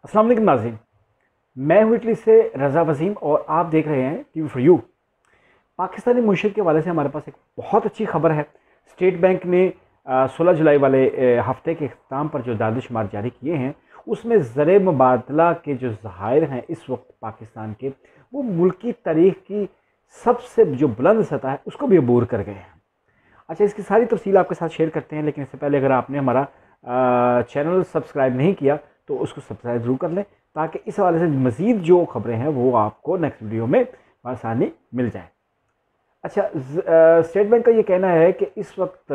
अस्सलाम वालेकुम नाज़रीन, मैं हूँ इटली से रज़ा वसीम और आप देख रहे हैं टीवी फॉर यू। पाकिस्तानी मुशीयत के हवाले से हमारे पास एक बहुत अच्छी खबर है। स्टेट बैंक ने 16 जुलाई वाले हफ्ते के अख्ताम पर जो दानिशुमार जारी किए हैं, उसमें ज़र मुबादला के जो ज़खायर हैं इस वक्त पाकिस्तान के, वो मुल्की तारीख़ की सबसे जो बुलंद सतह है उसको भी अबूर कर गए हैं। अच्छा, इसकी सारी तफसील आपके साथ शेयर करते हैं, लेकिन इससे पहले अगर आपने हमारा चैनल सब्सक्राइब नहीं किया तो उसको सब्सक्राइब ज़रूर कर लें, ताकि इस हवाले से मज़ीद जो खबरें हैं वो आपको नेक्स्ट वीडियो में आसानी मिल जाए। अच्छा, स्टेट बैंक का ये कहना है कि इस वक्त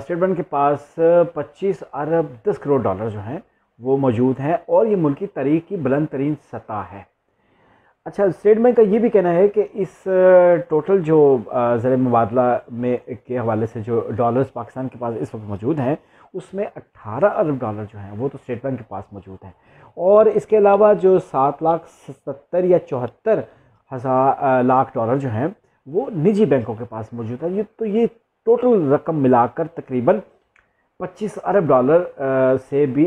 स्टेट बैंक के पास 25 अरब 10 करोड़ डॉलर जो हैं वो मौजूद हैं और ये मुल्की तारीख़ की बुलंद तरीन सतह है। अच्छा, स्टेट बैंक का ये भी कहना है कि इस टोटल जो ज़र मुबादला में के हवाले से जो डॉलर्स पाकिस्तान के पास इस वक्त मौजूद हैं, उसमें 18 अरब डॉलर जो हैं वो तो स्टेट बैंक के पास मौजूद हैं, और इसके अलावा जो 7,70,000 या 74,000 लाख डॉलर जो हैं वो निजी बैंकों के पास मौजूद है। ये टोटल रकम मिलाकर तकरीबन 25 अरब डॉलर से भी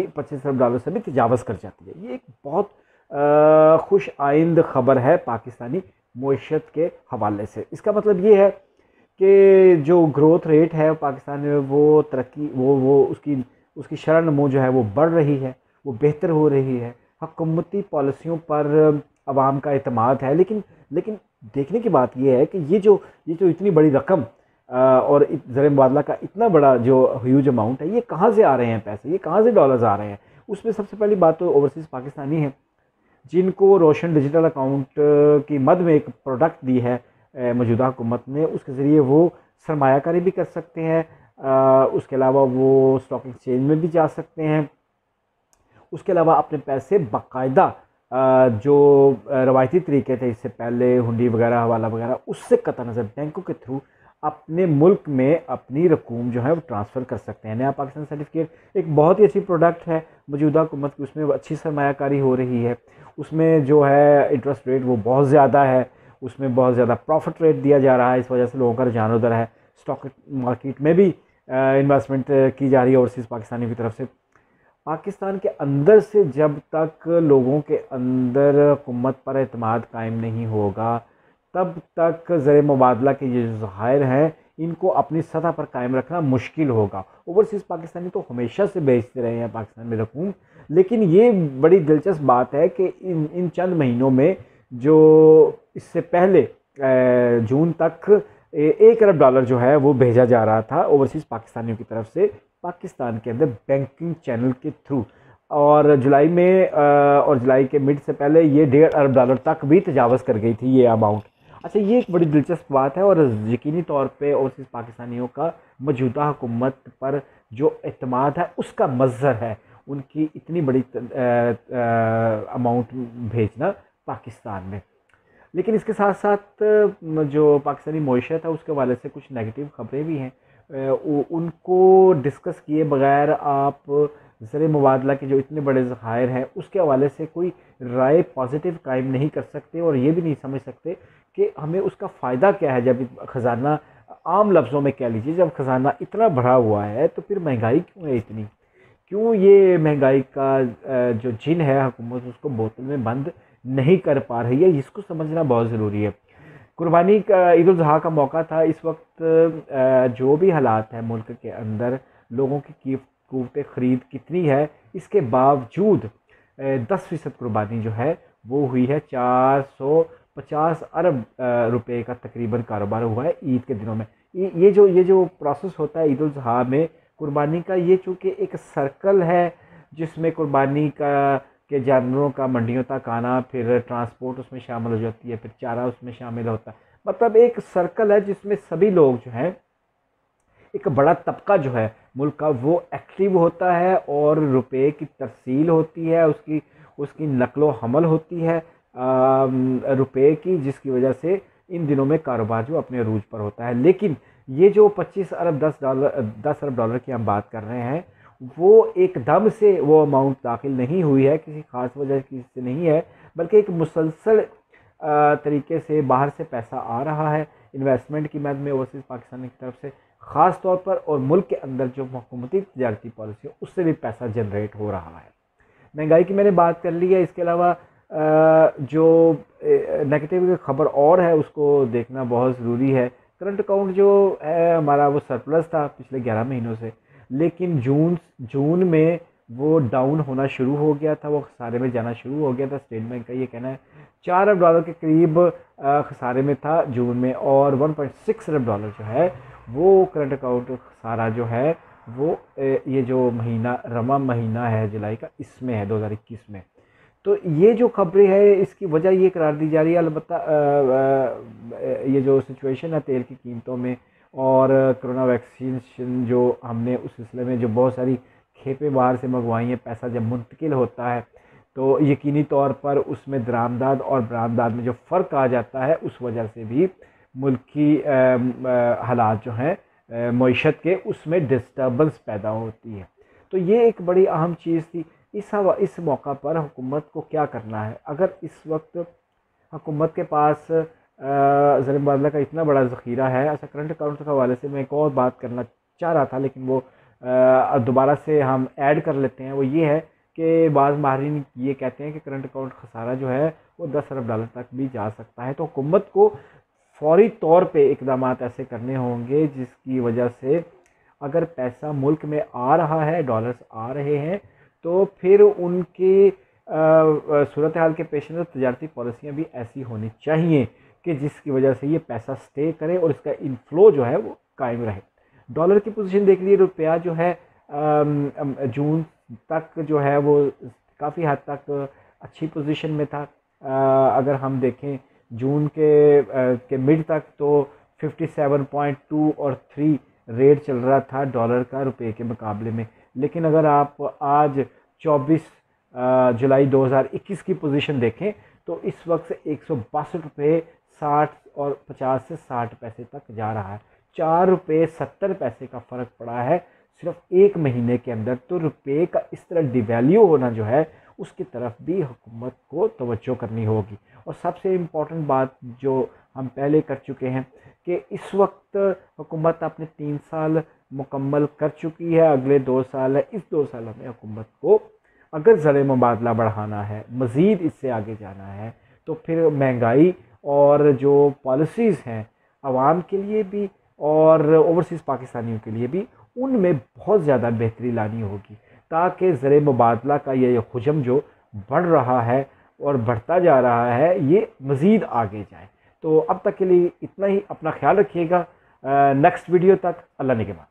तजावज़ कर जाती है। ये एक बहुत खुश आइंद ख़बर है पाकिस्तानी मईशत के हवाले से। इसका मतलब ये है कि जो ग्रोथ रेट है पाकिस्तान में, वो तरक्की वो उसकी शरह नमो जो है वो बढ़ रही है, वो बेहतर हो रही है। हुकूमती पॉलिसियों पर आवाम का एतमाद है, लेकिन देखने की बात ये है कि ये जो इतनी बड़ी रकम और ज़र मुबादला का इतना बड़ा जो ह्यूज अमाउंट है, ये कहाँ से आ रहे हैं पैसे, ये कहाँ से डॉलर्स आ रहे हैं। उसमें सबसे पहली बात तो ओवरसीज़ पाकिस्तानी हैं, जिनको रोशन डिजिटल अकाउंट की मद में एक प्रोडक्ट दी है मौजूदा हुकूमत ने, उसके ज़रिए वो सरमायाकारी भी कर सकते हैं। उसके अलावा वो स्टॉक एक्सचेंज में भी जा सकते हैं। उसके अलावा अपने पैसे बाकायदा जो रवायती तरीके थे इससे पहले, हुंडी वगैरह, हवाला वगैरह, उससे कतई नज़र बैंकों के थ्रू अपने मुल्क में अपनी रकूम जो है वो ट्रांसफ़र कर सकते हैं। नया पाकिस्तान सर्टिफिकेट एक बहुत ही अच्छी प्रोडक्ट है मौजूदा हुकूमत की, उसमें अच्छी सरमायाकारी हो रही है। उसमें जो है इंटरेस्ट रेट वो बहुत ज़्यादा है, उसमें बहुत ज़्यादा प्रॉफिट रेट दिया जा रहा है। इस वजह से लोगों का रुझान उधर है। स्टॉक मार्केट में भी इन्वेस्टमेंट की जा रही है ओवरसीज़ पाकिस्तानी की तरफ से। पाकिस्तान के अंदर से जब तक लोगों के अंदर हुकूमत पर एतमाद कायम नहीं होगा, तब तक ज़र मुबादला के ये ज़खायर हैं इनको अपनी सतह पर कायम रखना मुश्किल होगा। ओवरसीज़ पाकिस्तानी तो हमेशा से भेजते रहे हैं पाकिस्तान में रकूम, लेकिन ये बड़ी दिलचस्प बात है कि इन चंद महीनों में, जो इससे पहले जून तक 1 अरब डॉलर जो है वो भेजा जा रहा था ओवरसीज़ पाकिस्तानियों की तरफ से पाकिस्तान के अंदर बैंकिंग चैनल के थ्रू, और जुलाई के मिड से पहले ये 1.5 अरब डॉलर तक भी तजावज़ कर गई थी ये अमाउंट। अच्छा, ये एक बड़ी दिलचस्प बात है, और यकीनी तौर पे ओवरसीज़ पाकिस्तानियों का मौजूदा हुकूमत पर जो एतमाद है उसका मज़हर है उनकी इतनी बड़ी अमाउंट भेजना पाकिस्तान में। लेकिन इसके साथ साथ जो पाकिस्तानी मईशत है उसके हवाले से कुछ नेगेटिव खबरें भी हैं। उनको डिस्कस किए बगैर आप ज़र मुबादला के जो इतने बड़े ज़खायर हैं उसके हवाले से कोई राय पॉजिटिव कायम नहीं कर सकते, और ये भी नहीं समझ सकते कि हमें उसका फ़ायदा क्या है। जब ख़जाना, आम लफ्ज़ों में कह लीजिए, जब ख़जाना इतना बढ़ा हुआ है तो फिर महंगाई क्यों है इतनी, क्यों ये महंगाई का जो जिन है हुकूमत उसको बोतल में बंद नहीं कर पा रही है, इसको समझना बहुत ज़रूरी है। कुर्बानी का ईद उल ज़ुहा का मौका था। इस वक्त जो भी हालात हैं मुल्क के अंदर, लोगों की क़ुव्वत ख़रीद कितनी है, इसके बावजूद 10% कुर्बानी जो है वो हुई है। 450 अरब रुपए का तकरीबन कारोबार हुआ है ईद के दिनों में। ये जो प्रोसेस होता है ईद उल ज़ुहा में कुर्बानी का, ये चूँकि एक सर्कल है जिसमें कुर्बानी का के जानवरों का मंडियों तक आना, फिर ट्रांसपोर्ट उसमें शामिल हो जाती है, फिर चारा उसमें शामिल होता है, मतलब एक सर्कल है जिसमें सभी लोग जो हैं, एक बड़ा तबका जो है मुल्क का वो एक्टिव होता है और रुपए की तरसील होती है, उसकी उसकी नकलो हमल होती है रुपए की, जिसकी वजह से इन दिनों में कारोबार जो अपने अरूज पर होता है। लेकिन ये जो 25 अरब 10 अरब डॉलर की हम बात कर रहे हैं, वो एकदम से वो अमाउंट दाखिल नहीं हुई है, किसी ख़ास वजह की से नहीं है, बल्कि एक मुसलसल तरीके से बाहर से पैसा आ रहा है इन्वेस्टमेंट की मद में ओवरसीज़ पाकिस्तान की तरफ से ख़ास तौर पर, और मुल्क के अंदर जो हुकूमती तजारती पॉलिसी है उससे भी पैसा जनरेट हो रहा है। महंगाई की मैंने बात कर ली है, इसके अलावा जो नेगेटिव खबर और है उसको देखना बहुत ज़रूरी है। करंट अकाउंट जो है हमारा वो सरप्लस था पिछले 11 महीनों से, लेकिन जून में वो डाउन होना शुरू हो गया था, वो खसारे में जाना शुरू हो गया था। स्टेट बैंक का ये कहना है 4 अरब डॉलर के करीब खसारे में था जून में, और 1.6 अरब डॉलर जो है वो करंट अकाउंट खसारा जो है वो ये जो रवा महीना है जुलाई का, इसमें है 2021 में। तो ये जो खबरें है इसकी वजह ये करार दी जा रही है, अलबत्ता ये जो सिचुएशन है तेल की कीमतों में और कोरोना वैक्सीनेशन जो हमने उस सिलसिले में जो बहुत सारी खेपें बाहर से मंगवाई हैं, पैसा जब मुंतकिल होता है तो यकीनी तौर पर उसमें दरामदाद और बरामदाद में जो फ़र्क आ जाता है, उस वजह से भी मुल्की हालात जो हैं मईशत के, उसमें डिस्टर्बेंस पैदा होती है। तो ये एक बड़ी अहम चीज़ थी। इस मौका पर हुकूमत को क्या करना है? अगर इस वक्त हुकूमत के पास ज़र मुबादला का इतना बड़ा ज़ख़ीरा है, अच्छा करंट अकाउंट के हवाले से मैं एक और बात करना चाह रहा था, लेकिन वो दोबारा से हम ऐड कर लेते हैं। वो ये है कि बाज़ माहिरीन ये कहते हैं कि करंट अकाउंट खसारा जो है वो 10 अरब डॉलर तक भी जा सकता है। तो हुकूमत को फ़ौरी तौर पे इक़दाम ऐसे करने होंगे जिसकी वजह से अगर पैसा मुल्क में आ रहा है, डॉलर्स आ रहे हैं, तो फिर उनकी सूरत हाल के पेश नज़र तजारती पॉलिसियाँ भी ऐसी होनी चाहिए कि जिसकी वजह से ये पैसा स्टे करे और इसका इनफ्लो जो है वो कायम रहे। डॉलर की पोजीशन देख लीजिए, रुपया जो है जून तक जो है वो काफ़ी हद तक अच्छी पोजीशन में था। अगर हम देखें जून के मिड तक तो 57.2 और 3 रेट चल रहा था डॉलर का रुपए के मुकाबले में। लेकिन अगर आप आज 24 जुलाई 2021 की पोजीशन देखें तो इस वक्त 162 रुपये 60 और 50 से 60 पैसे तक जा रहा है। 4 रुपये 70 पैसे का फ़र्क पड़ा है सिर्फ एक महीने के अंदर। तो रुपये का इस तरह डिवैल्यू होना जो है उसकी तरफ भी हुकूमत को तवज्जो करनी होगी। और सबसे इम्पॉर्टेंट बात जो हम पहले कर चुके हैं कि इस वक्त हुकूमत अपने 3 साल मुकम्मल कर चुकी है, अगले 2 साल है। इस 2 सालों में हुकूमत को अगर ज़र मुबादला बढ़ाना है, मज़ीद इससे आगे जाना है, तो फिर महंगाई और जो पॉलिसीज़ हैं आवाम के लिए भी और ओवरसीज़ पाकिस्तानियों के लिए भी, उनमें बहुत ज़्यादा बेहतरी लानी होगी ताकि ज़र मुबादला का ये हुजम जो बढ़ रहा है और बढ़ता जा रहा है ये मज़ीद आगे जाए। तो अब तक के लिए इतना ही। अपना ख्याल रखिएगा। नेक्स्ट वीडियो तक अल्लाह निगहबान।